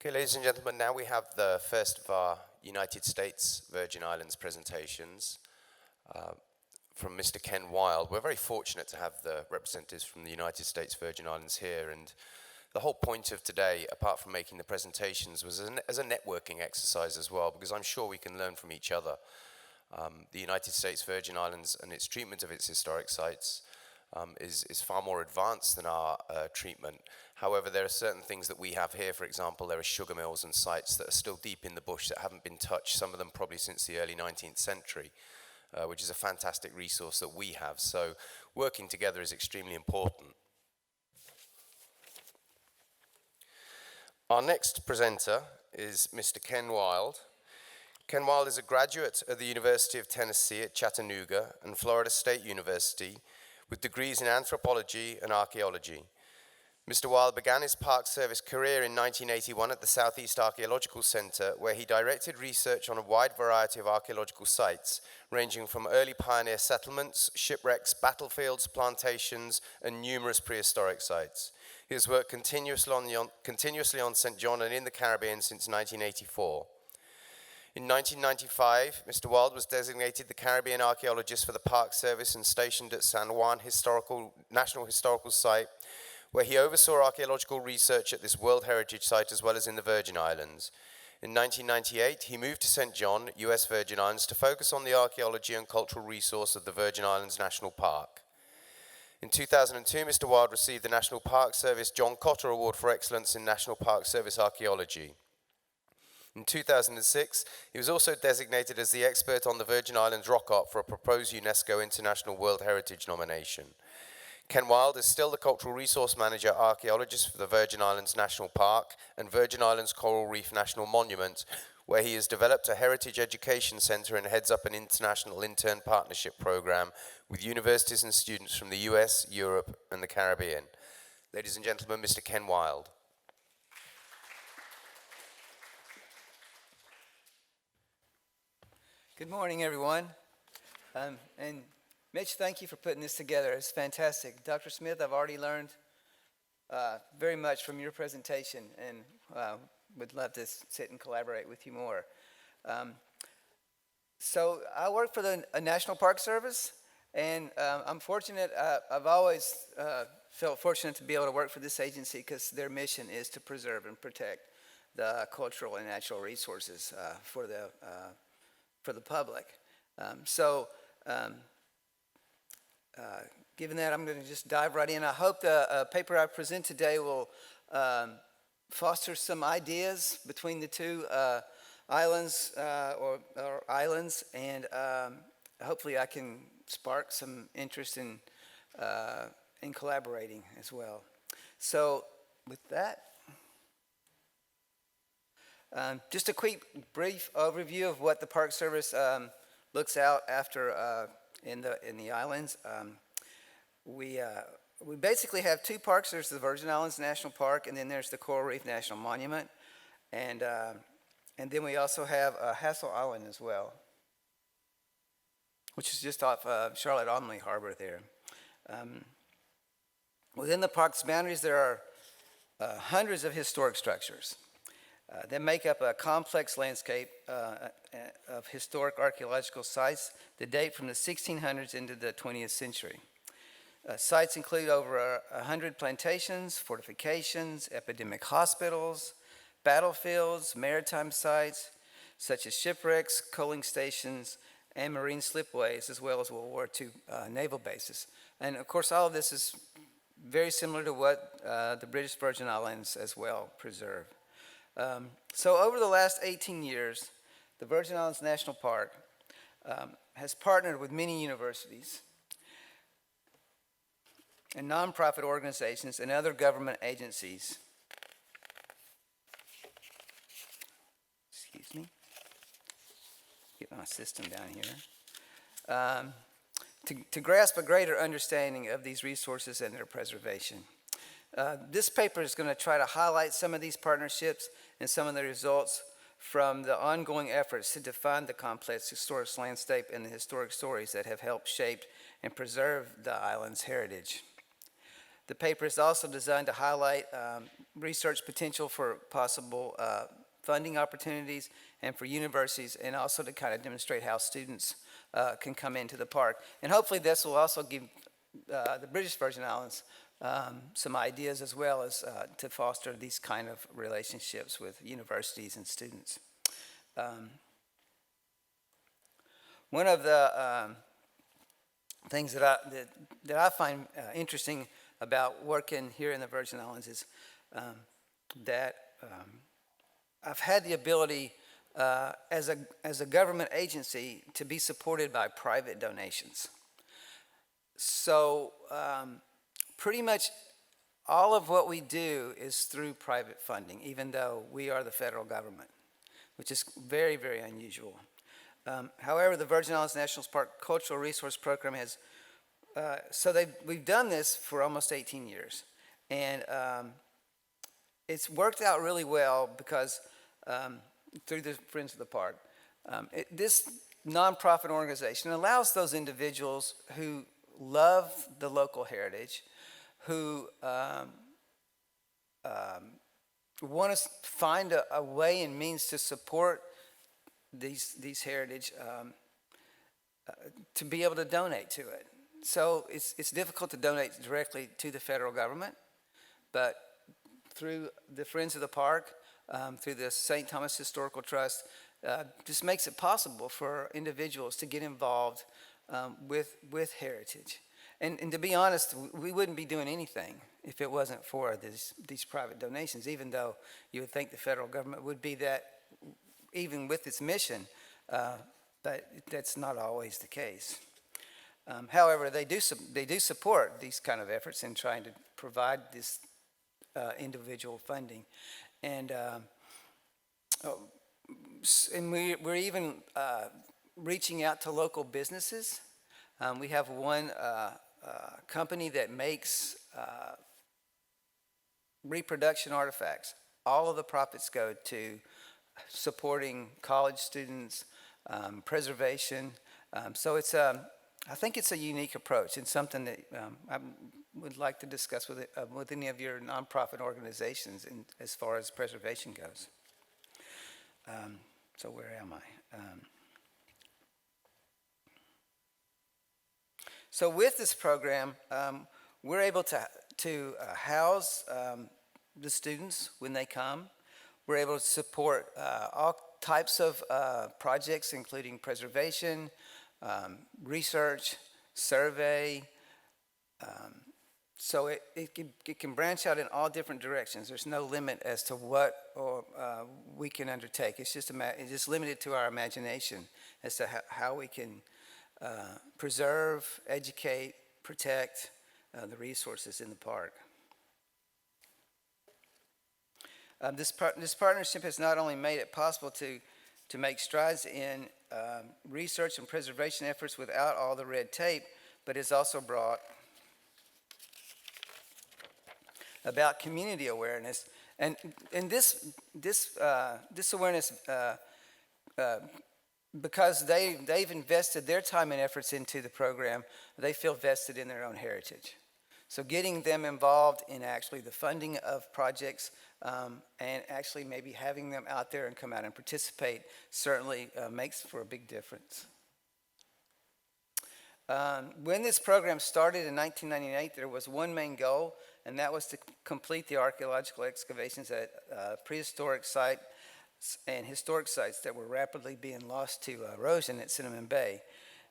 Okay, ladies and gentlemen, now we have the first of our United States Virgin Islands presentations from Mr. Ken Wild. We're very fortunate to have the representatives from the United States Virgin Islands here, and the whole point of today, apart from making the presentations, was as a networking exercise as well, because I'm sure we can learn from each other. The United States Virgin Islands and its treatment of its historic sites is far more advanced than our treatment. However, there are certain things that we have here. For example, there are sugar mills and sites that are still deep in the bush that haven't been touched, some of them probably since the early 19th century, which is a fantastic resource that we have. So working together is extremely important. Our next presenter is Mr. Ken Wild. Ken Wild is a graduate of the University of Tennessee at Chattanooga and Florida State University with degrees in anthropology and archaeology. Mr. Wild began his Park Service career in 1981 at the Southeast Archaeological Center, where he directed research on a wide variety of archaeological sites, ranging from early pioneer settlements, shipwrecks, battlefields, plantations, and numerous prehistoric sites. He has worked continuously on St. John and in the Caribbean since 1984. In 1995, Mr. Wild was designated the Caribbean archaeologist for the Park Service and stationed at San Juan National Historical Site, where he oversaw archaeological research at this World Heritage Site as well as in the Virgin Islands. In 1998, he moved to St. John, US Virgin Islands, to focus on the archaeology and cultural resource of the Virgin Islands National Park. In 2002, Mr. Wild received the National Park Service John Cotter Award for Excellence in National Park Service Archaeology. In 2006, he was also designated as the expert on the Virgin Islands rock art for a proposed UNESCO International World Heritage nomination. Ken Wild is still the Cultural Resource Manager Archaeologist for the Virgin Islands National Park and Virgin Islands Coral Reef National Monument, where he has developed a heritage education center and heads up an international intern partnership program with universities and students from the US, Europe, and the Caribbean. Ladies and gentlemen, Mr. Ken Wild. Good morning, everyone. And Mitch, thank you for putting this together. It's fantastic. Dr. Smith, I've already learned very much from your presentation and would love to sit and collaborate with you more. So I work for the National Park Service, and I'm fortunate. I've always felt fortunate to be able to work for this agency because their mission is to preserve and protect the cultural and natural resources for the public. Given that, I'm going to just dive right in. I hope the paper I present today will foster some ideas between the two islands or islands, and hopefully I can spark some interest in collaborating as well. So with that, just a quick, brief overview of what the Park Service looks out after in the islands. We basically have two parks. There's the Virgin Islands National Park, and then there's the Coral Reef National Monument, and then we also have Hassel Island as well, which is just off Charlotte-Omley Harbor there. Within the park's boundaries, there are hundreds of historic structures. They make up a complex landscape of historic archaeological sites that date from the 1600s into the 20th century. Sites include over 100 plantations, fortifications, epidemic hospitals, battlefields, maritime sites, such as shipwrecks, coaling stations, and marine slipways, as well as World War II naval bases. And of course, all of this is very similar to what the British Virgin Islands as well preserve. So over the last 18 years, the Virgin Islands National Park has partnered with many universities and nonprofit organizations and other government agencies. Excuse me. Get my system down here. To grasp a greater understanding of these resources and their preservation. This paper is going to try to highlight some of these partnerships and some of the results from the ongoing efforts to define the complex historic landscape and the historic stories that have helped shape and preserve the island's heritage. The paper is also designed to highlight research potential for possible funding opportunities and for universities, and also to kind of demonstrate how students can come into the park. And hopefully this will also give the British Virgin Islands some ideas, as well as to foster these kind of relationships with universities and students. One of the things that I find interesting about working here in the Virgin Islands is that I've had the ability as a government agency to be supported by private donations. So pretty much all of what we do is through private funding, even though we are the federal government, which is very, very unusual. However, the Virgin Islands National Park Cultural Resource Program has, we've done this for almost 18 years. And it's worked out really well because through the Friends of the Park, this nonprofit organization allows those individuals who love the local heritage, who want to find a way and means to support these heritage, to be able to donate to it. So it's difficult to donate directly to the federal government, but through the Friends of the Park, through the St. Thomas Historical Trust, just makes it possible for individuals to get involved with heritage. And to be honest, we wouldn't be doing anything if it wasn't for these private donations, even though you would think the federal government would be that, even with its mission, but that's not always the case. However, they do support these kind of efforts in trying to provide this individual funding, and we're even reaching out to local businesses. We have one company that makes reproduction artifacts. All of the profits go to supporting college students, preservation. So it's I think it's a unique approach, and something that I would like to discuss with any of your nonprofit organizations as far as preservation goes. So where am I? So with this program, we're able to house the students when they come. We're able to support all types of projects, including preservation, research, survey. So it can branch out in all different directions. There's no limit as to what we can undertake. It's just limited to our imagination as to how we can preserve, educate, protect the resources in the park. This partnership has not only made it possible to make strides in research and preservation efforts without all the red tape, but it's also brought about community awareness, and this awareness, because they've invested their time and efforts into the program, they feel vested in their own heritage. So getting them involved in actually the funding of projects, and actually maybe having them out there and come out and participate certainly makes for a big difference. When this program started in 1998, there was one main goal, and that was to complete the archaeological excavations at prehistoric sites and historic sites that were rapidly being lost to erosion at Cinnamon Bay.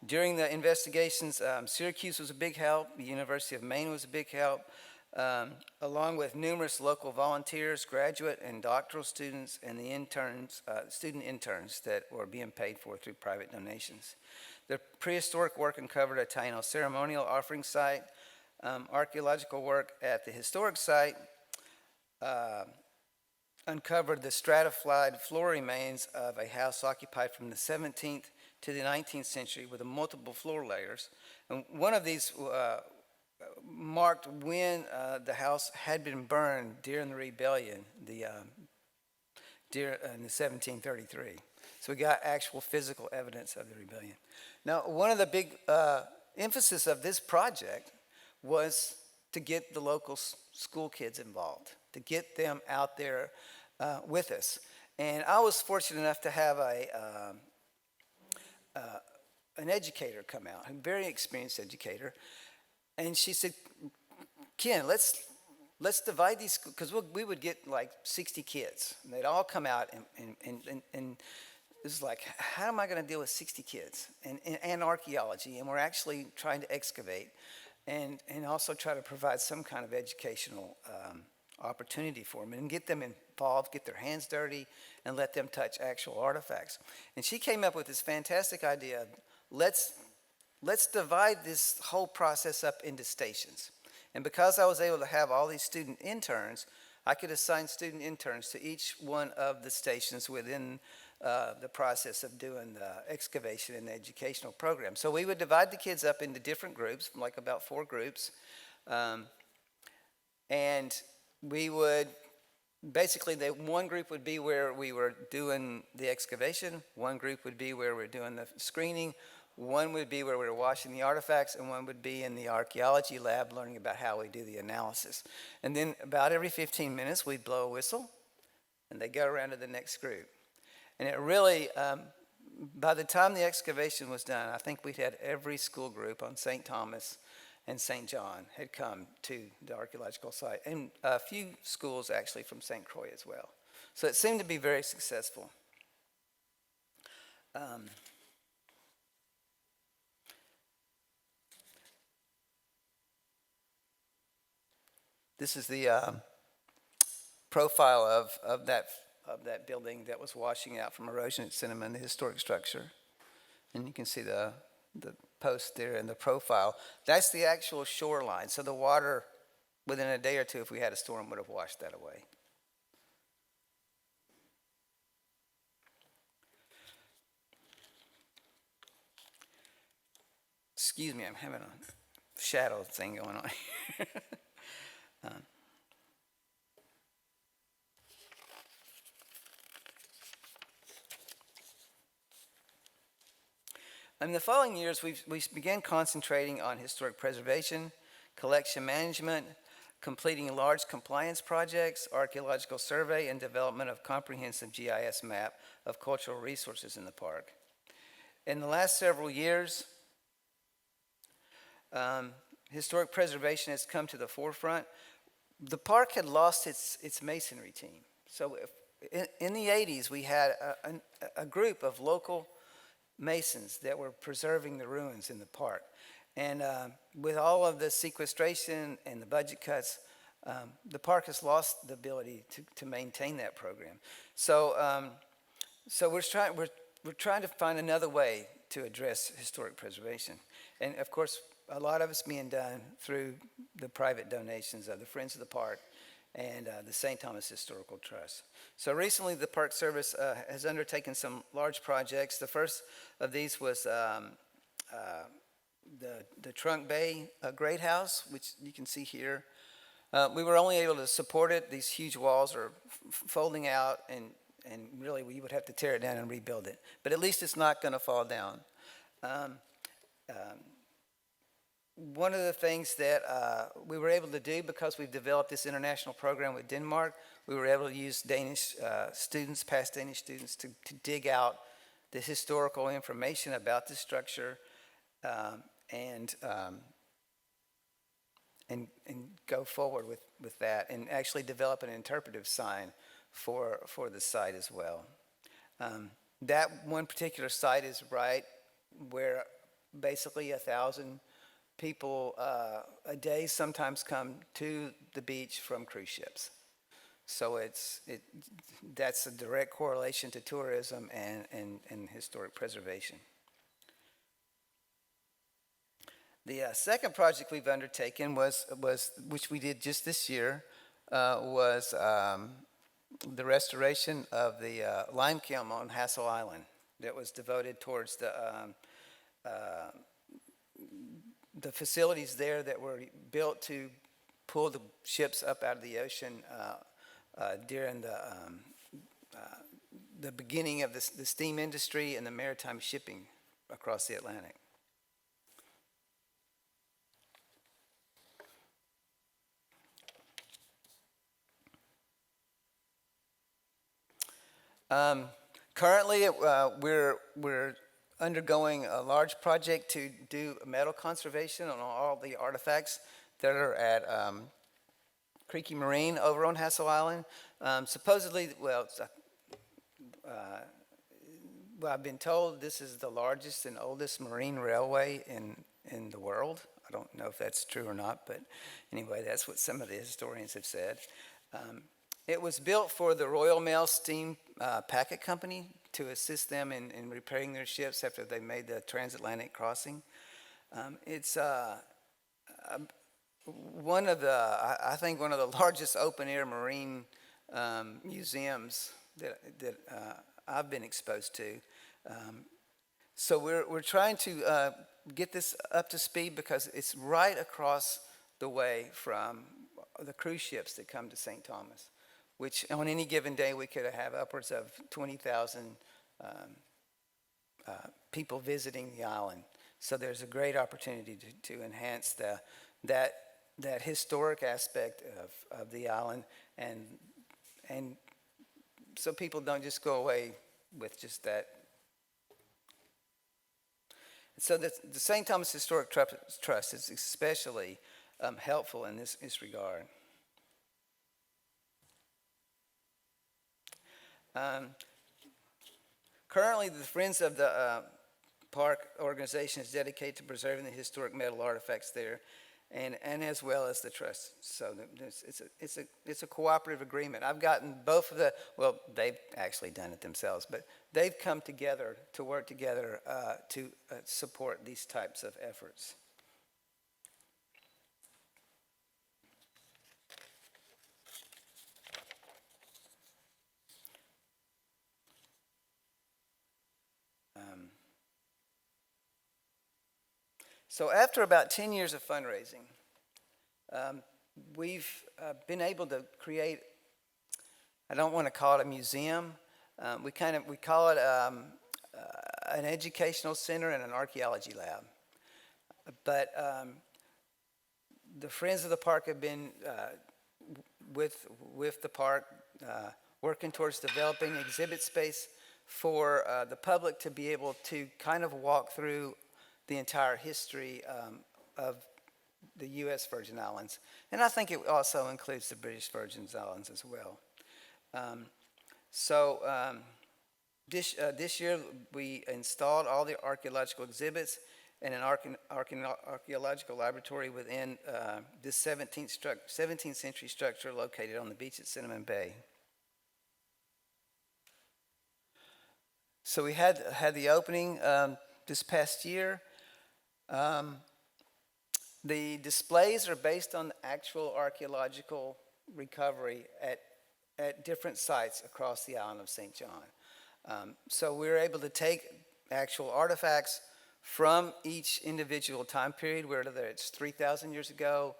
During the investigations, Syracuse was a big help, the University of Maine was a big help, along with numerous local volunteers, graduate and doctoral students, and the student interns that were being paid for through private donations. The prehistoric work uncovered a Taino ceremonial offering site. Archaeological work at the historic site uncovered the stratified floor remains of a house occupied from the 17th to the 19th century with multiple floor layers. And one of these marked when the house had been burned during the rebellion, in 1733. So we got actual physical evidence of the rebellion. Now, one of the big emphasis of this project was to get the local school kids involved, to get them out there with us. And I was fortunate enough to have an educator come out, a very experienced educator, and she said, Ken, let's divide these, because we would get like 60 kids, and they'd all come out, and it was like, how am I going to deal with 60 kids and archaeology? And we're actually trying to excavate and also try to provide some kind of educational opportunity for them and get them involved, get their hands dirty, and let them touch actual artifacts. And she came up with this fantastic idea of let's divide this whole process up into stations. And because I was able to have all these student interns, I could assign student interns to each one of the stations within the process of doing the excavation and the educational program. So we would divide the kids up into different groups, like about 4 groups. And we would, basically, one group would be where we were doing the excavation, one group would be where we're doing the screening, one would be where we were washing the artifacts, and one would be in the archaeology lab learning about how we do the analysis. And then about every 15 minutes, we'd blow a whistle, and they'd go around to the next group. And it really, by the time the excavation was done, I think we'd had every school group on St. Thomas and St. John had come to the archaeological site, and a few schools actually from St. Croix as well. So it seemed to be very successful. This is the profile of that building that was washing out from erosion at Cinnamon, the historic structure. And you can see the post there and the profile. That's the actual shoreline. So the water, within a day or two, if we had a storm, would have washed that away. Excuse me, I'm having a shadow thing going on here. In the following years, we began concentrating on historic preservation, collection management, completing large compliance projects, archaeological survey, and development of comprehensive GIS map of cultural resources in the park. In the last several years, historic preservation has come to the forefront. The park had lost its masonry team. So in the 80s, we had a group of local masons that were preserving the ruins in the park. And with all of the sequestration and the budget cuts, the park has lost the ability to maintain that program. So we're trying to find another way to address historic preservation. And of course, a lot of it's being done through the private donations of the Friends of the Park and the St. Thomas Historical Trust. So recently, the Park Service has undertaken some large projects. The first of these was the Trunk Bay Great House, which you can see here. We were only able to support it. These huge walls are folding out, and really we would have to tear it down and rebuild it. But at least it's not going to fall down. One of the things that we were able to do, because we've developed this international program with Denmark, we were able to use Danish students, past Danish students, to dig out the historical information about the structure and go forward with that, and actually develop an interpretive sign for the site as well. That one particular site is right where basically 1,000 people a day sometimes come to the beach from cruise ships. So that's a direct correlation to tourism and historic preservation. The second project we've undertaken was which we did just this year, was the restoration of the lime kiln on Hassel Island that was devoted towards the facilities there that were built to pull the ships up out of the ocean during the beginning of the steam industry and the maritime shipping across the Atlantic. Currently, we're undergoing a large project to do metal conservation on all the artifacts that are at Creaky Marine over on Hassel Island. Supposedly, well, I've been told this is the largest and oldest marine railway in the world. I don't know if that's true or not, but anyway, that's what some of the historians have said. It was built for the Royal Mail Steam Packet Company to assist them in repairing their ships after they made the transatlantic crossing. It's one of the, I think, one of the largest open-air marine museums that I've been exposed to. So we're trying to get this up to speed because it's right across the way from the cruise ships that come to St. Thomas, which on any given day we could have upwards of 20,000 people visiting the island. So there's a great opportunity to enhance that historic aspect of the island, and so people don't just go away with just that. So the St. Thomas Historic Trust is especially helpful in this regard. Currently, the Friends of the Park organization is dedicated to preserving the historic metal artifacts there, and as well as the trust. So it's a cooperative agreement. I've gotten both of well, they've actually done it themselves, but they've come together to work together to support these types of efforts. So after about 10 years of fundraising, we've been able to create, I don't want to call it a museum, we call it an educational center and an archaeology lab. But the Friends of the Park have been with the park working towards developing exhibit space for the public to be able to kind of walk through the entire history of the U.S. Virgin Islands. And I think it also includes the British Virgin Islands as well. This year we installed all the archaeological exhibits in an archaeological laboratory within this 17th century structure located on the beach at Cinnamon Bay. So we had the opening this past year. The displays are based on actual archaeological recovery at different sites across the island of St. John. So we're able to take actual artifacts from each individual time period, whether it's 3,000 years ago,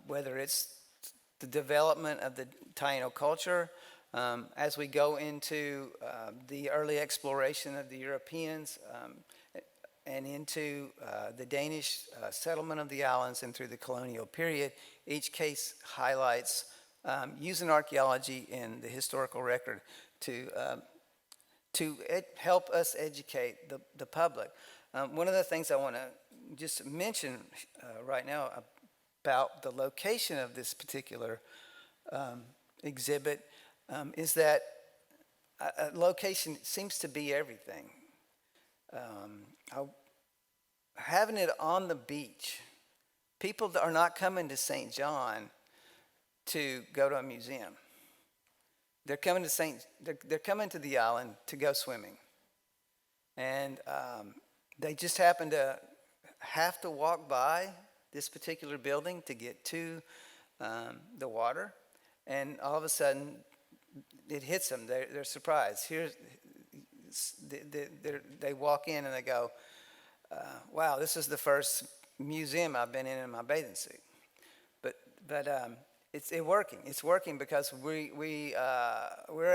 whether it's the development of the Taino culture, as we go into the early exploration of the Europeans, and into the Danish settlement of the islands and through the colonial period. Each case highlights using archaeology in the historical record to help us educate the public. One of the things I want to just mention right now about the location of this particular exhibit is that location seems to be everything. Having it on the beach, people are not coming to St. John to go to a museum. They're coming to the island to go swimming, and they just happen to have to walk by this particular building to get to the water, and all of a sudden it hits them. They're surprised. They walk in and they go, wow, this is the first museum I've been in my bathing suit. But it's working. It's working because we're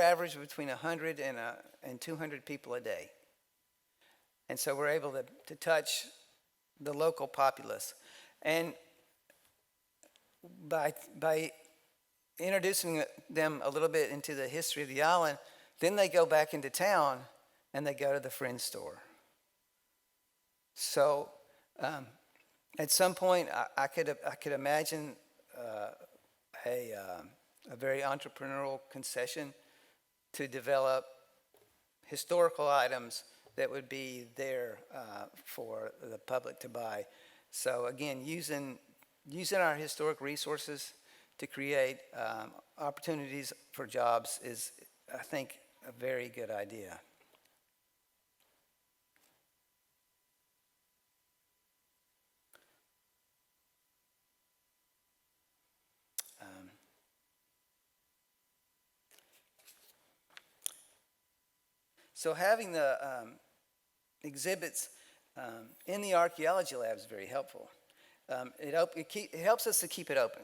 average between 100 and 200 people a day, and so we're able to touch the local populace, and by introducing them a little bit into the history of the island, Then they go back into town and they go to the Friends store. So at some point, I could imagine a very entrepreneurial concession to develop historical items that would be there for the public to buy. So again, using our historic resources to create opportunities for jobs is, I think, a very good idea. So having the exhibits in the archaeology lab is very helpful. It helps us to keep it open.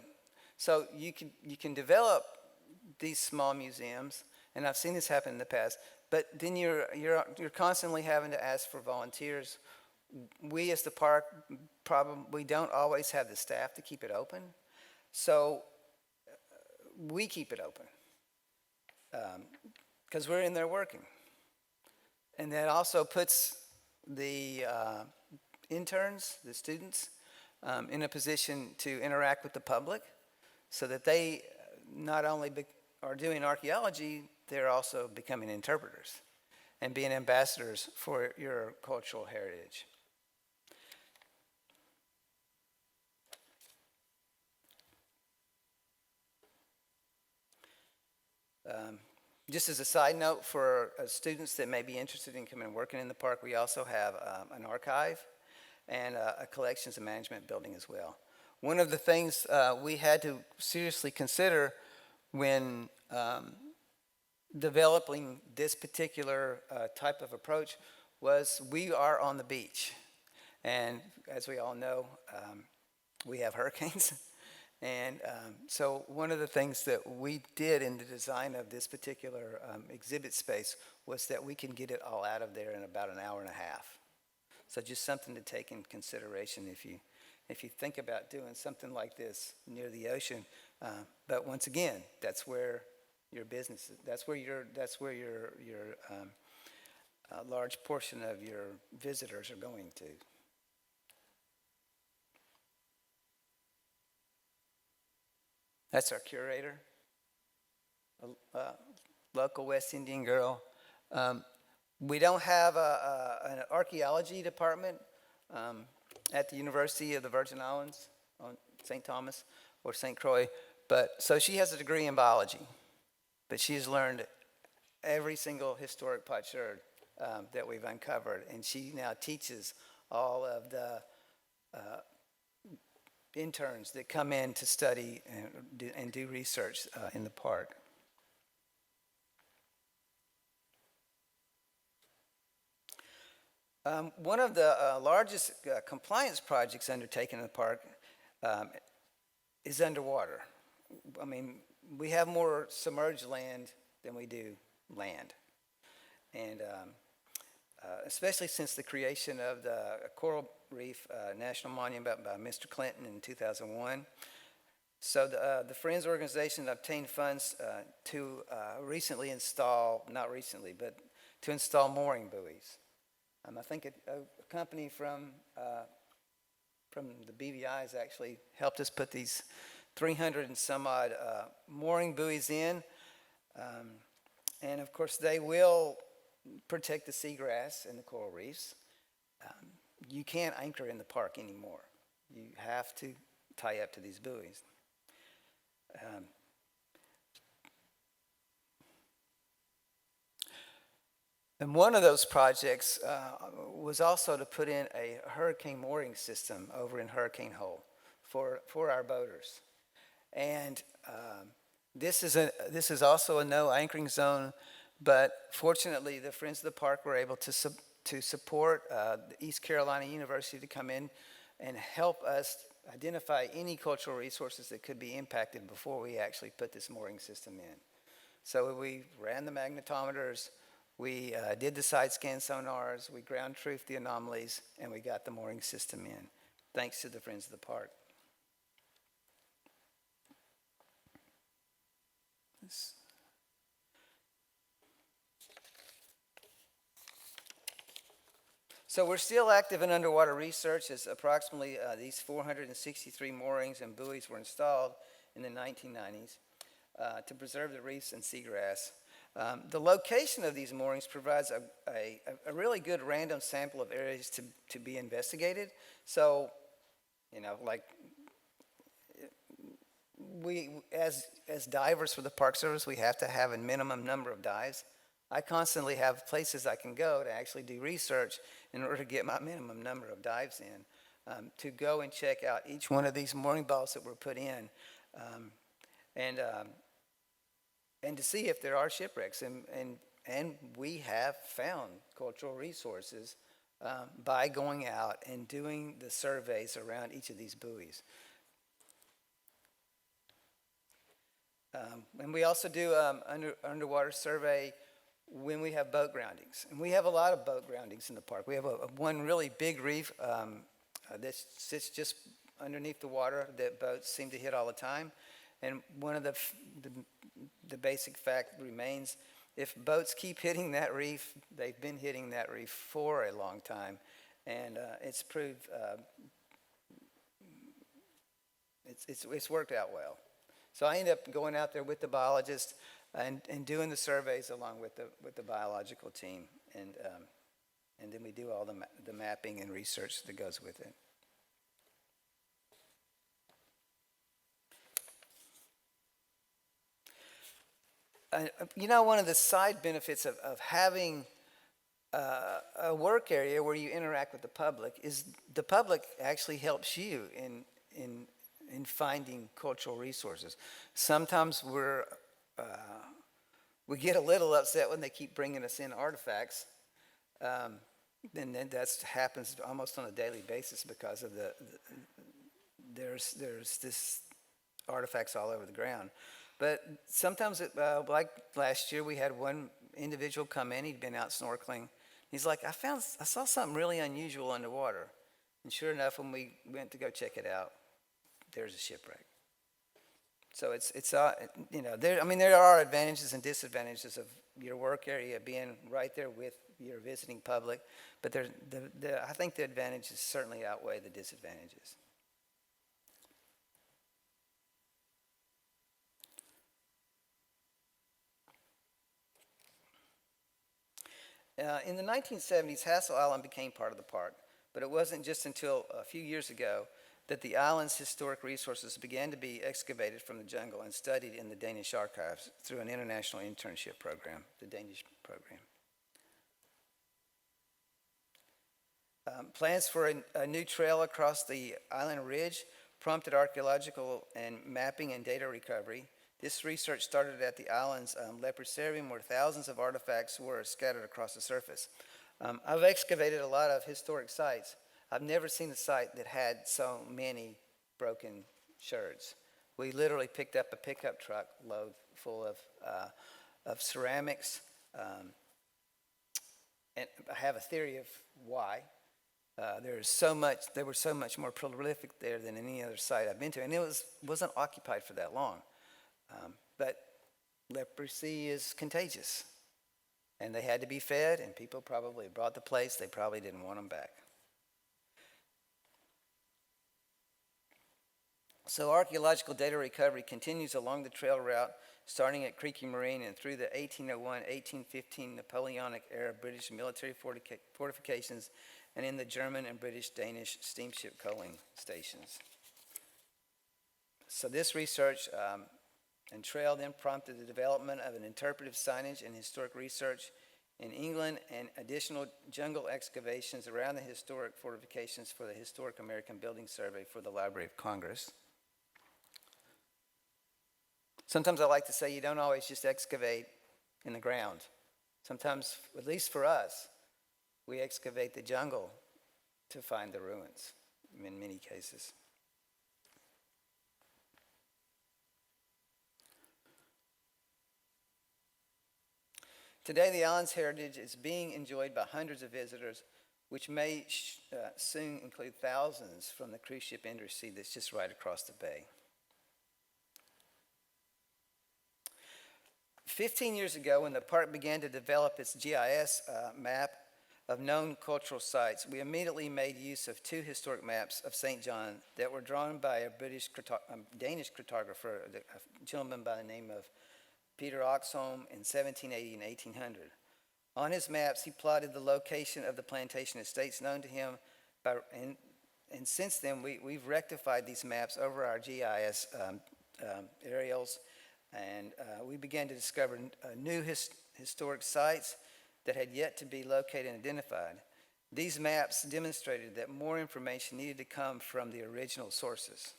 So you can develop these small museums, and I've seen this happen in the past. But then you're constantly having to ask for volunteers. We as the park probably don't always have the staff to keep it open, so we keep it open because we're in there working. And that also puts the interns, the students, in a position to interact with the public so that they not only are doing archaeology, they're also becoming interpreters and being ambassadors for your cultural heritage. Just as a side note for students that may be interested in coming and working in the park, we also have an archive and a collections and management building as well. One of the things we had to seriously consider when developing this particular type of approach was we are on the beach. And as we all know, we have hurricanes. And so one of the things that we did in the design of this particular exhibit space was that we can get it all out of there in about an hour and a half. So just something to take in consideration if you think about doing something like this near the ocean. But once again, that's where your business is. That's where your large portion of your visitors are going to. That's our curator, a local West Indian girl. We don't have an archaeology department at the University of the Virgin Islands on St. Thomas or St. Croix, so she has a degree in biology, but she has learned every single historic potsherd that we've uncovered, and she now teaches all of the interns that come in to study and do research in the park. One of the largest compliance projects undertaken in the park is underwater. I mean, we have more submerged land than we do land. And especially since the creation of the Coral Reef National Monument by Mr. Clinton in 2001. So the Friends organization obtained funds to recently install, not recently, but to install mooring buoys. I think a company from the BVI has actually helped us put these 300 and some odd mooring buoys in. And of course they will protect the seagrass and the coral reefs. You can't anchor in the park anymore. You have to tie up to these buoys. And one of those projects was also to put in a hurricane mooring system over in Hurricane Hole for our boaters. And this is also a no anchoring zone, but fortunately the Friends of the Park were able to support the East Carolina University to come in and help us identify any cultural resources that could be impacted before we actually put this mooring system in. So we ran the magnetometers, we did the side scan sonars, we ground truthed the anomalies, and we got the mooring system in, thanks to the Friends of the Park. So we're still active in underwater research as approximately these 463 moorings and buoys were installed in the 1990s to preserve the reefs and seagrass. The location of these moorings provides a really good random sample of areas to be investigated. So, like we, as divers for the Park Service, we have to have a minimum number of dives. I constantly have places I can go to actually do research in order to get my minimum number of dives in, to go and check out each one of these mooring balls that were put in, and to see if there are shipwrecks. And we have found cultural resources by going out and doing the surveys around each of these buoys. And we also do underwater survey when we have boat groundings. And we have a lot of boat groundings in the park. We have one really big reef that sits just underneath the water that boats seem to hit all the time. And one of the basic fact remains, if boats keep hitting that reef, they've been hitting that reef for a long time. And it's proved, it's worked out well. So I end up going out there with the biologist and doing the surveys along with the biological team, and then we do all the mapping and research that goes with it. One of the side benefits of having a work area where you interact with the public is the public actually helps you in finding cultural resources. Sometimes we get a little upset when they keep bringing us in artifacts, and then that happens almost on a daily basis because of there's this artifacts all over the ground. But sometimes, like last year, we had one individual come in. He'd been out snorkeling. He's like, I saw something really unusual underwater. And sure enough, when we went to go check it out, there's a shipwreck. So there are advantages and disadvantages of your work area being right there with your visiting public, but I think the advantages certainly outweigh the disadvantages. In the 1970s, Hassel Island became part of the park, but it wasn't just until a few years ago that the island's historic resources began to be excavated from the jungle and studied in the Danish archives through an international internship program, the Danish program. Plans for a new trail across the island ridge prompted archaeological and mapping and data recovery. This research started at the island's leprosarium, where thousands of artifacts were scattered across the surface. I've excavated a lot of historic sites. I've never seen a site that had so many broken sherds. We literally picked up a pickup truck load full of ceramics, and I have a theory of why. They were so much more prolific there than any other site I've been to, and it wasn't occupied for that long. But leprosy is contagious, and they had to be fed, and people probably brought the place. They probably didn't want them back. So archaeological data recovery continues along the trail route, starting at Creaky Marine and through the 1801-1815 Napoleonic-era British military fortifications and in the German and British-Danish steamship coaling stations. So this research and trail then prompted the development of an interpretive signage and historic research in England and additional jungle excavations around the historic fortifications for the Historic American Building Survey for the Library of Congress. Sometimes I like to say you don't always just excavate in the ground. Sometimes, at least for us, we excavate the jungle to find the ruins in many cases. Today, the island's heritage is being enjoyed by hundreds of visitors, which may soon include thousands from the cruise ship industry that's just right across the bay. 15 years ago, when the park began to develop its GIS map, of known cultural sites, we immediately made use of two historic maps of St. John that were drawn by a Danish cartographer, a gentleman by the name of Peter Oxholm in 1780 and 1800. On his maps, he plotted the location of the plantation estates known to him, and since then we've rectified these maps over our GIS aerials, and we began to discover new historic sites that had yet to be located and identified. These maps demonstrated that more information needed to come from the original sources.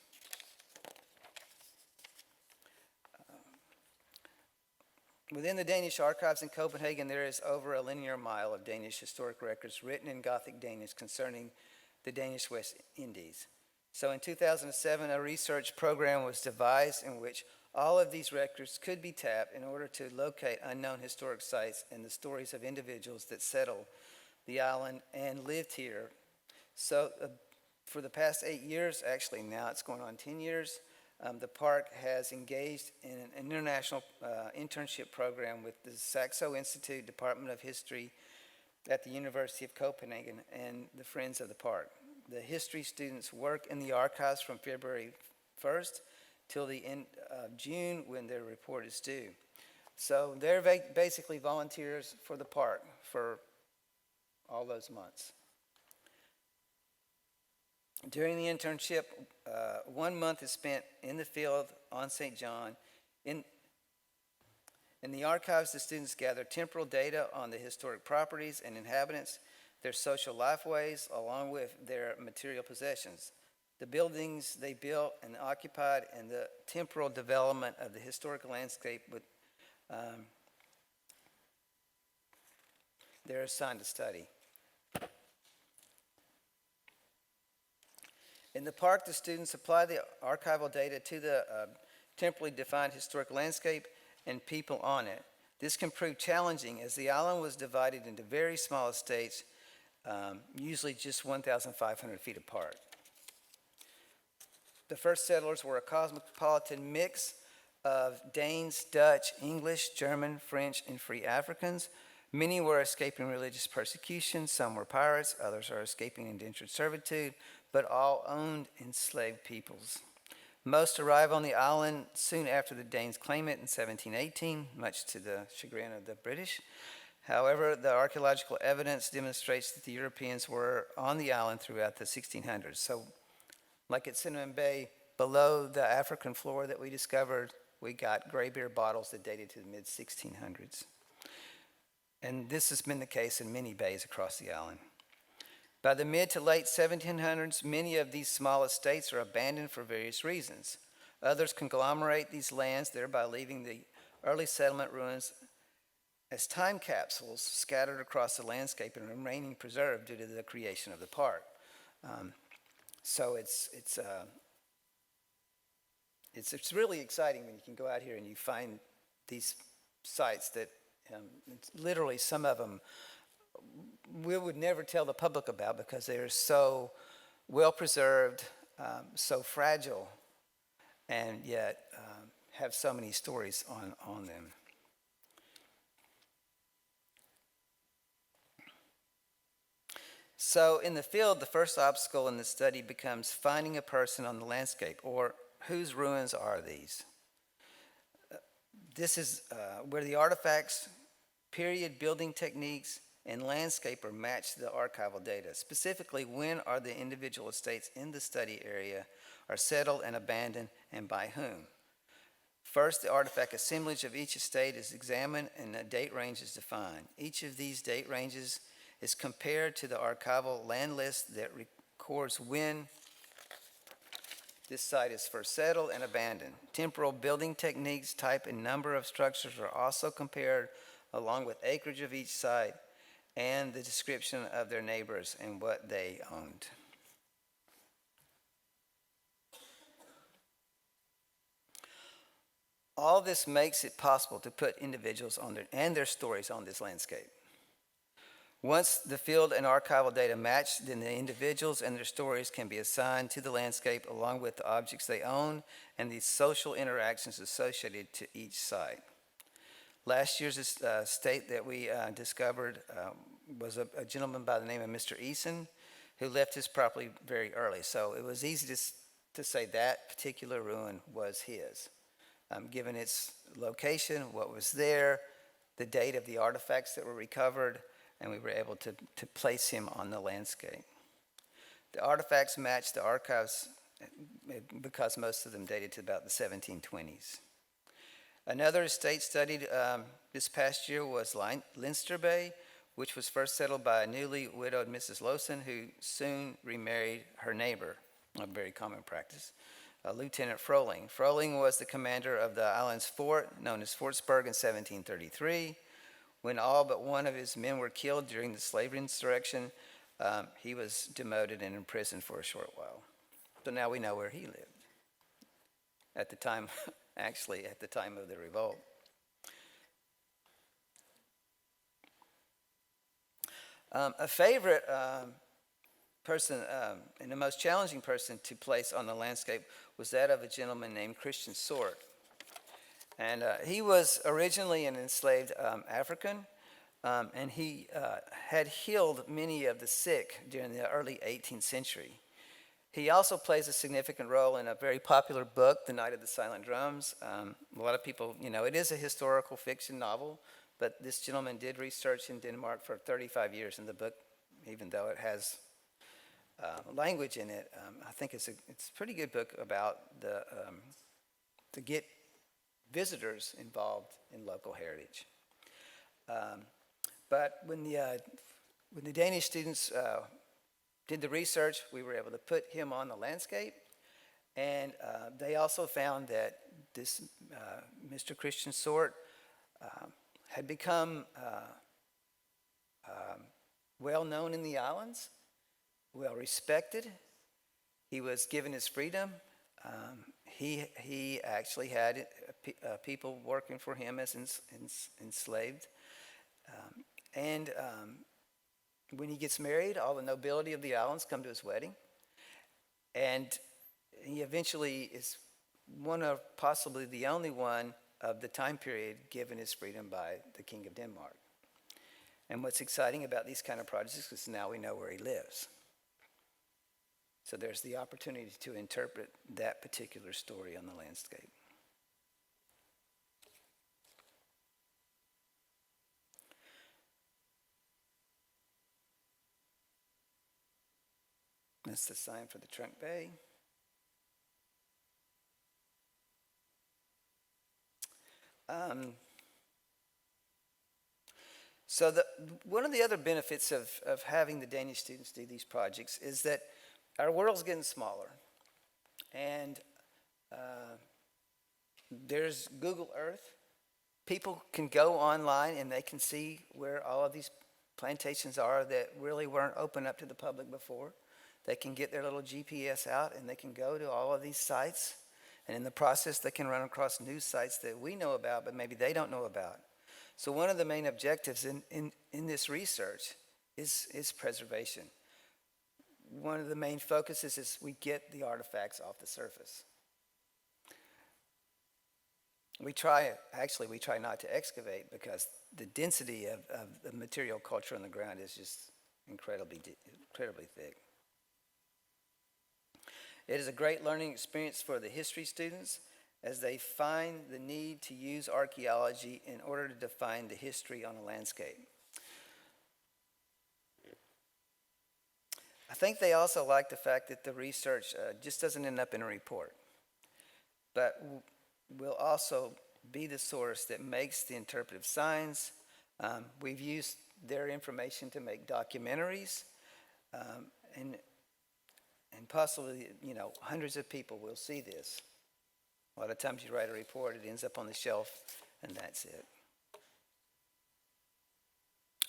Within the Danish archives in Copenhagen, there is over a linear mile of Danish historic records written in Gothic Danish concerning the Danish West Indies. So in 2007, a research program was devised in which all of these records could be tapped in order to locate unknown historic sites and the stories of individuals that settled the island and lived here. So for the past 8 years, actually now it's going on 10 years, the park has engaged in an international internship program with the Saxo Institute Department of History at the University of Copenhagen and the Friends of the Park. The history students work in the archives from February 1st till the end of June when their report is due. So they're basically volunteers for the park for all those months. During the internship, 1 month is spent in the field on St. John. In the archives, the students gather temporal data on the historic properties and inhabitants, their social lifeways, along with their material possessions, the buildings they built and occupied, and the temporal development of the historical landscape they're assigned to study. In the park, the students apply the archival data to the temporally defined historic landscape and people on it. This can prove challenging as the island was divided into very small estates, usually just 1,500 feet apart. The first settlers were a cosmopolitan mix of Danes, Dutch, English, German, French, and free Africans. Many were escaping religious persecution, some were pirates, others are escaping indentured servitude, but all owned enslaved peoples. Most arrive on the island soon after the Danes claim it in 1718, much to the chagrin of the British. However, the archaeological evidence demonstrates that the Europeans were on the island throughout the 1600s. So, like at Cinnamon Bay, below the African floor that we discovered, we got gray beer bottles that dated to the mid-1600s. And this has been the case in many bays across the island. By the mid to late 1700s, many of these small estates are abandoned for various reasons. Others conglomerate these lands, thereby leaving the early settlement ruins as time capsules scattered across the landscape and remaining preserved due to the creation of the park. So it's really exciting when you can go out here and you find these sites that literally some of them we would never tell the public about because they're so well preserved, so fragile, and yet have so many stories on them. So in the field, the first obstacle in the study becomes finding a person on the landscape, or whose ruins are these? This is where the artifacts, period building techniques, and landscape are matched to the archival data. Specifically, when are the individual estates in the study area are settled and abandoned, and by whom? First, the artifact assemblage of each estate is examined and a date range is defined. Each of these date ranges is compared to the archival land list that records when this site is first settled and abandoned. Temporal building techniques, type, and number of structures are also compared, along with acreage of each site and the description of their neighbors and what they owned. All this makes it possible to put individuals on their stories on this landscape. Once the field and archival data match, then the individuals and their stories can be assigned to the landscape along with the objects they own and the social interactions associated to each site. Last year's estate that we discovered was a gentleman by the name of Mr. Eason, who left his property very early. So it was easy to say that particular ruin was his, given its location, what was there, the date of the artifacts that were recovered, and we were able to place him on the landscape. The artifacts matched the archives because most of them dated to about the 1720s. Another estate studied this past year was Leinster Bay, which was first settled by a newly widowed Mrs. Lawson, who soon remarried her neighbor, a very common practice, Lieutenant Froling. Froling was the commander of the island's fort, known as Fortsburg, in 1733. When all but one of his men were killed during the slavery insurrection, he was demoted and imprisoned for a short while. So now we know where he lived at the time, actually at the time of the revolt. A favorite person and the most challenging person to place on the landscape was that of a gentleman named Christian Sort. And he was originally an enslaved African, and he had healed many of the sick during the early 18th century. He also plays a significant role in a very popular book, The Night of the Silent Drums. A lot of people, it is a historical fiction novel, but this gentleman did research in Denmark for 35 years in the book, even though it has language in it. I think it's a pretty good book about to get visitors involved in local heritage. But when the Danish students did the research, we were able to put him on the landscape, and they also found that this Mr. Christian Sort had become well known in the islands, well respected. He was given his freedom. He actually had people working for him as enslaved. And when he gets married, all the nobility of the islands come to his wedding. And he eventually is one of possibly the only one of the time period given his freedom by the King of Denmark. And what's exciting about these kind of projects is now we know where he lives. So there's the opportunity to interpret that particular story on the landscape. That's the sign for the trunk bay. So one of the other benefits of having the Danish students do these projects is that our world's getting smaller. And there's Google Earth. People can go online and they can see where all of these plantations are that really weren't open up to the public before. They can get their little GPS out and they can go to all of these sites. And in the process, they can run across new sites that we know about, but maybe they don't know about. So one of the main objectives in this research is preservation. One of the main focuses is we get the artifacts off the surface. We try not to excavate because the density of the material culture on the ground is just incredibly thick. It is a great learning experience for the history students as they find the need to use archaeology in order to define the history on a landscape. I think they also like the fact that the research just doesn't end up in a report, but will also be the source that makes the interpretive signs. We've used their information to make documentaries, and possibly, hundreds of people will see this. A lot of times you write a report, it ends up on the shelf, and that's it.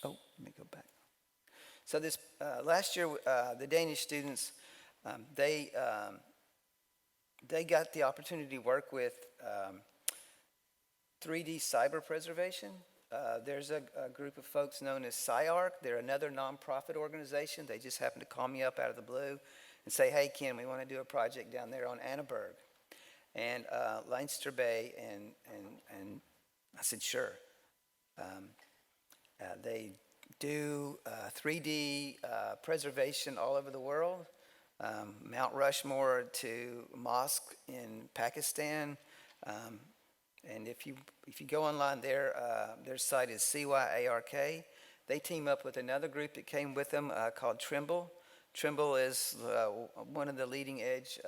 Oh, let me go back. So this last year, the Danish students, they got the opportunity to work with 3D cyber preservation. There's a group of folks known as SciArc. They're another nonprofit organization. They just happened to call me up out of the blue and say, "Hey, Ken, we want to do a project down there on Annaberg and Leinster Bay," and I said, "Sure." They do 3D preservation all over the world. Mount Rushmore to mosque in Pakistan. And if you go online, their site is CYARK. They team up with another group that came with them called Trimble. Trimble is one of the leading edge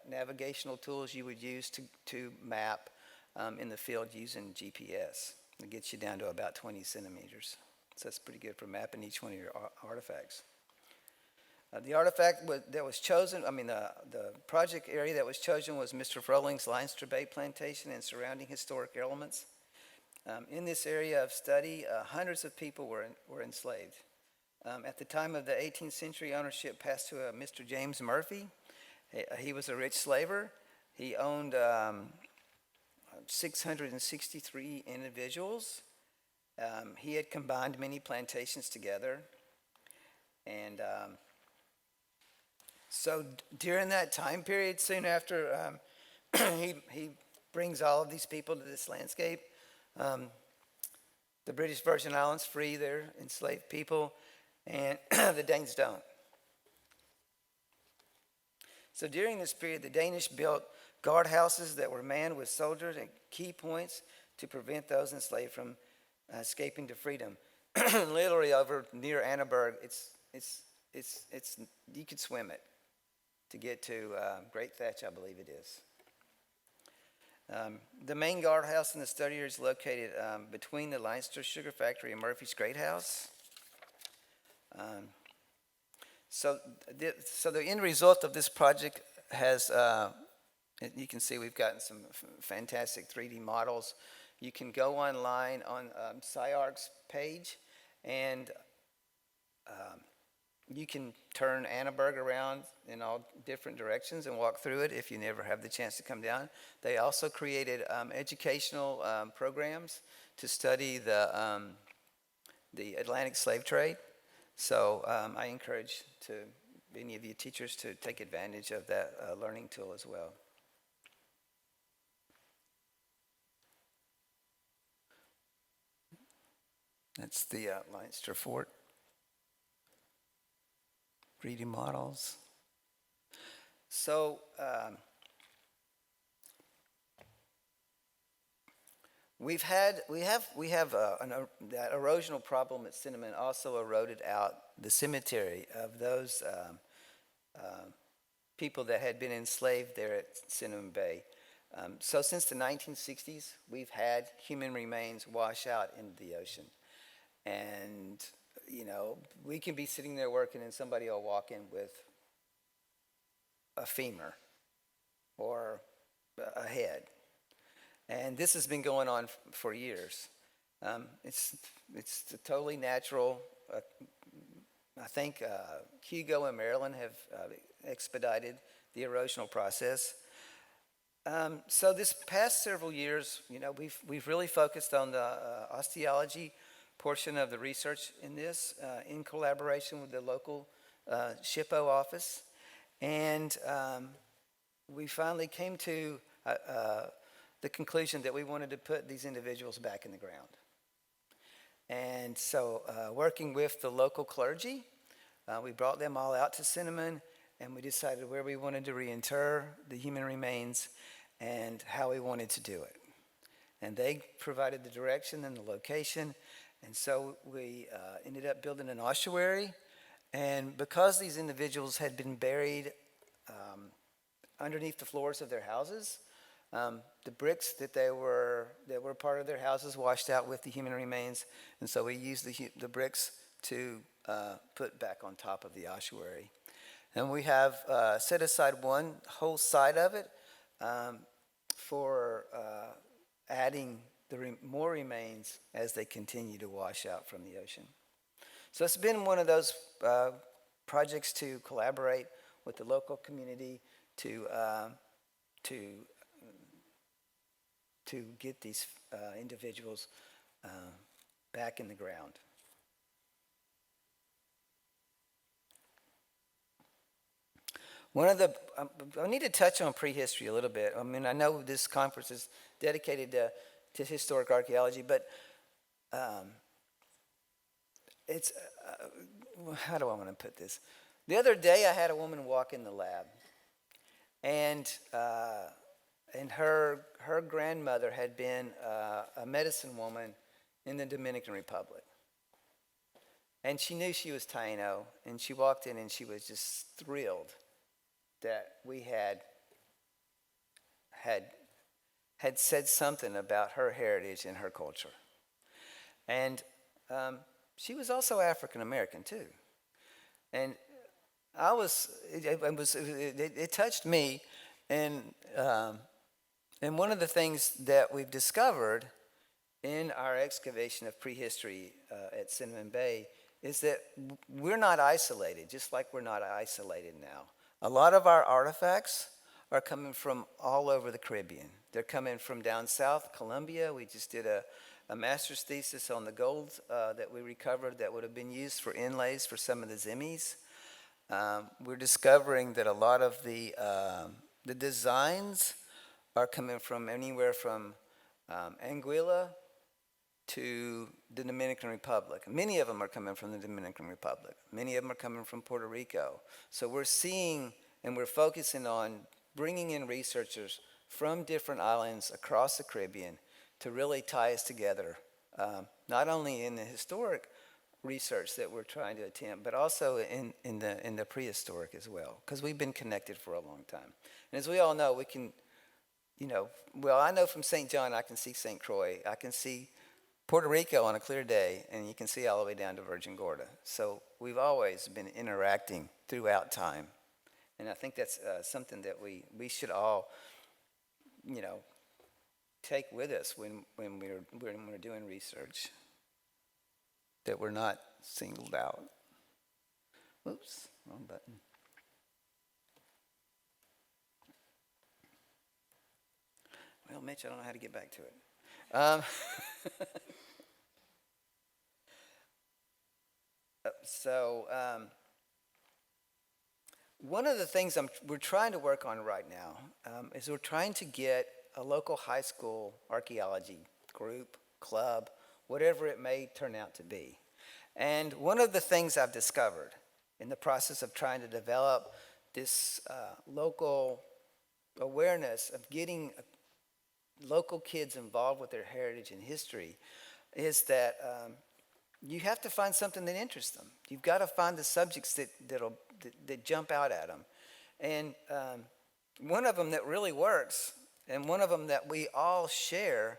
navigational tools you would use to map in the field using GPS. It gets you down to about 20 centimeters. So that's pretty good for mapping each one of your artifacts. The artifact that was chosen, the project area that was chosen was Mr. Frohling's Leinster Bay Plantation and surrounding historic elements. In this area of study, hundreds of people were enslaved. At the time of the 18th century, ownership passed to Mr. James Murphy. He was a rich slaver. He owned 663 individuals. He had combined many plantations together. And so during that time period, soon after he brings all of these people to this landscape, the British Virgin Islands free their enslaved people, and the Danes don't. So during this period, the Danish built guardhouses that were manned with soldiers at key points to prevent those enslaved from escaping to freedom. Literally over near Annaberg, you could swim it to get to Great Thatch, I believe it is. The main guardhouse in the study area is located between the Leinster Sugar Factory and Murphy's Great House. So the end result of this project has, you can see we've gotten some fantastic 3D models. You can go online on SciArc's page, and you can turn Annaberg around in all different directions and walk through it if you never have the chance to come down. They also created educational programs to study the Atlantic slave trade. So I encourage any of you teachers to take advantage of that learning tool as well. That's the Leinster Fort. 3D models. So we have that erosional problem at Cinnamon also eroded out the cemetery of those people that had been enslaved there at Cinnamon Bay. So since the 1960s, we've had human remains wash out into the ocean. And, we can be sitting there working and somebody will walk in with a femur or a head. And this has been going on for years. It's totally natural. I think Hugo and Maryland have expedited the erosional process. So this past several years, we've really focused on the osteology portion of the research in this, in collaboration with the local SHPO office. And we finally came to the conclusion that we wanted to put these individuals back in the ground. And so working with the local clergy, we brought them all out to Cinnamon, and we decided where we wanted to reinter the human remains and how we wanted to do it. And they provided the direction and the location. And so we ended up building an ossuary. And because these individuals had been buried underneath the floors of their houses, the bricks that were part of their houses washed out with the human remains. And so we used the bricks to put back on top of the ossuary. And we have set aside one whole side of it for adding more remains as they continue to wash out from the ocean. So it's been one of those projects to collaborate with the local community to get these individuals back in the ground. I need to touch on prehistory a little bit. I know this conference is dedicated to historic archaeology, but it's, how do I want to put this? The other day I had a woman walk in the lab, and her grandmother had been a medicine woman in the Dominican Republic. And she knew she was Taino, and she walked in and she was just thrilled that we had said something about her heritage and her culture. And she was also African American too. And it touched me, and one of the things that we've discovered in our excavation of prehistory at Cinnamon Bay is that we're not isolated, just like we're not isolated now. A lot of our artifacts are coming from all over the Caribbean. They're coming from down south, Colombia. We just did a master's thesis on the gold that we recovered that would have been used for inlays for some of the zimmies. We're discovering that a lot of the designs are coming from anywhere from Anguilla to the Dominican Republic. Many of them are coming from the Dominican Republic. Many of them are coming from Puerto Rico. So we're seeing and we're focusing on bringing in researchers from different islands across the Caribbean to really tie us together, not only in the historic research that we're trying to attempt, but also in the prehistoric as well, because we've been connected for a long time. And as we all know, we can, well, I know from St. John I can see St. Croix. I can see Puerto Rico on a clear day, and you can see all the way down to Virgin Gorda. So we've always been interacting throughout time. And I think that's something that we should all, take with us when we're doing research, that we're not singled out. Oops, wrong button. Well, Mitch, I don't know how to get back to it. One of the things we're trying to work on right now is we're trying to get a local high school archaeology group, club, whatever it may turn out to be. And one of the things I've discovered in the process of trying to develop this local awareness of getting local kids involved with their heritage and history is that you have to find something that interests them. You've got to find the subjects that jump out at them. And one of them that really works, and one of them that we all share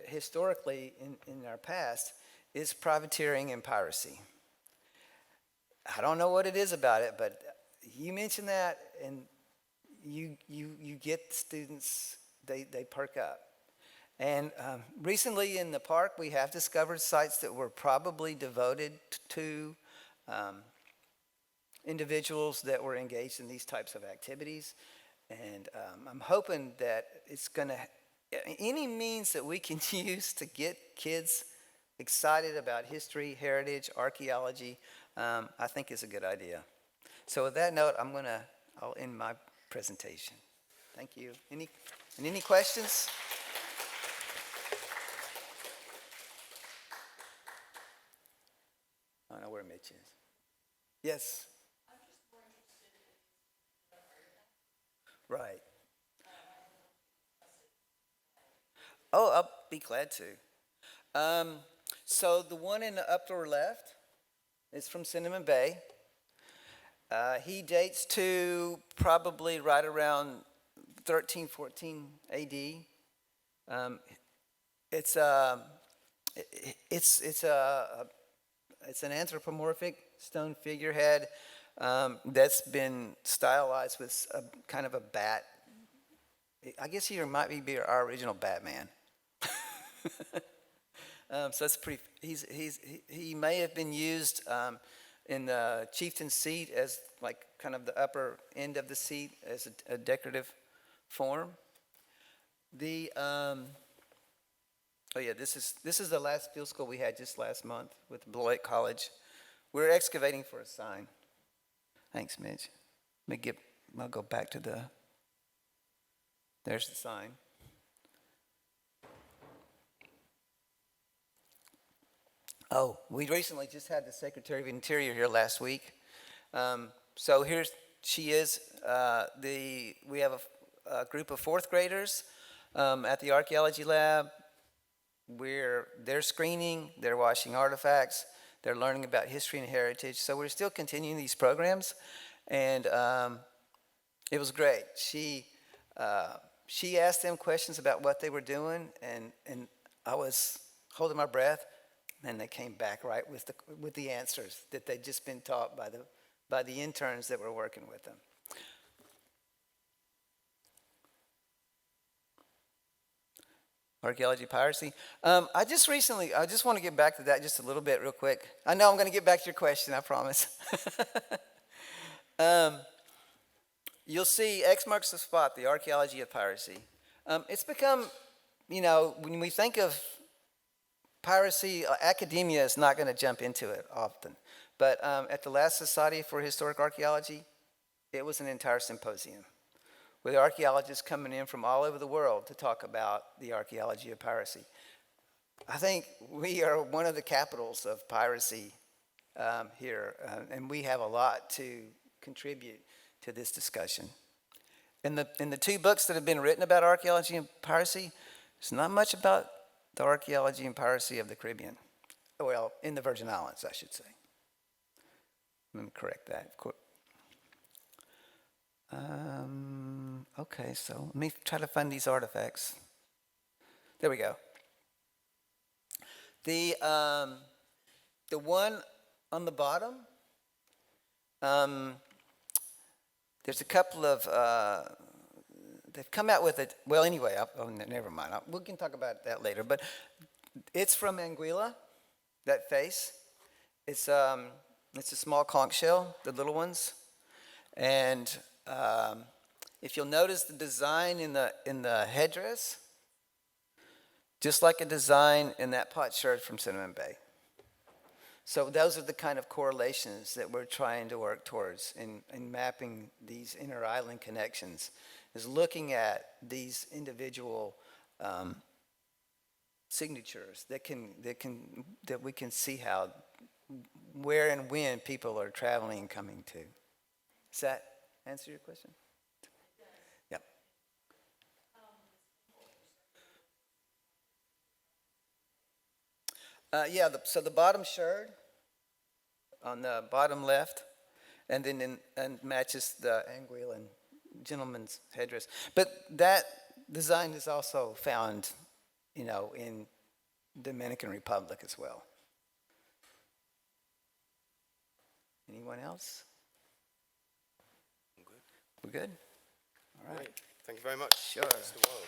historically in our past, is privateering and piracy. I don't know what it is about it, but you mention that, and you get students, they perk up. And recently in the park, we have discovered sites that were probably devoted to individuals that were engaged in these types of activities. And I'm hoping that it's going to, any means that we can use to get kids excited about history, heritage, archaeology, I think is a good idea. So with that note, I'll end my presentation. Thank you. Any questions? I don't know where Mitch is. Yes. I'm just more interested in right. Oh, I'll be glad to. So the one in the upper left is from Cinnamon Bay. He dates to probably right around 1314 AD. It's an anthropomorphic stone figurehead that's been stylized with a kind of a bat. I guess he might be our original Batman. So that's pretty. He may have been used in the chieftain's seat as like kind of the upper end of the seat as a decorative form. Oh yeah, this is the last field school we had just last month with Beloit College. We're excavating for a sign. Thanks, Mitch. I'll go back to there's the sign. Oh, we recently just had the Secretary of Interior here last week. So here she is. We have a group of fourth graders at the archaeology lab. They're screening, they're watching artifacts, they're learning about history and heritage. So we're still continuing these programs, and it was great. She asked them questions about what they were doing, and I was holding my breath, and they came back right with the answers that they'd just been taught by the interns that were working with them. Archaeology piracy. I just want to get back to that just a little bit real quick. I know I'm going to get back to your question, I promise. You'll see X marks the spot, the archaeology of piracy. It's become, when we think of piracy, academia is not going to jump into it often. But at the last Society for Historic Archaeology, it was an entire symposium with archaeologists coming in from all over the world to talk about the archaeology of piracy. I think we are one of the capitals of piracy here, and we have a lot to contribute to this discussion. In the two books that have been written about archaeology and piracy, there's not much about the archaeology and piracy of the Caribbean. Well, in the Virgin Islands, I should say. Let me correct that. Okay, so let me try to find these artifacts. There we go. The one on the bottom, there's a couple of, they've come out with it. Well, anyway, never mind. We can talk about that later. But it's from Anguilla, that face. It's a small conch shell, the little ones. And if you'll notice the design in the headdress, just like a design in that potsherd from Cinnamon Bay. So those are the kind of correlations that we're trying to work towards in mapping these inter-island connections, is looking at these individual signatures that we can see how, where and when people are traveling and coming to. Does that answer your question? Yeah. So the bottom sherd on the bottom left, and then matches the Anguillan gentleman's headdress. But that design is also found, in Dominican Republic as well. Anyone else? We're good? All right. Thank you very much, Sure. Mr. Wild.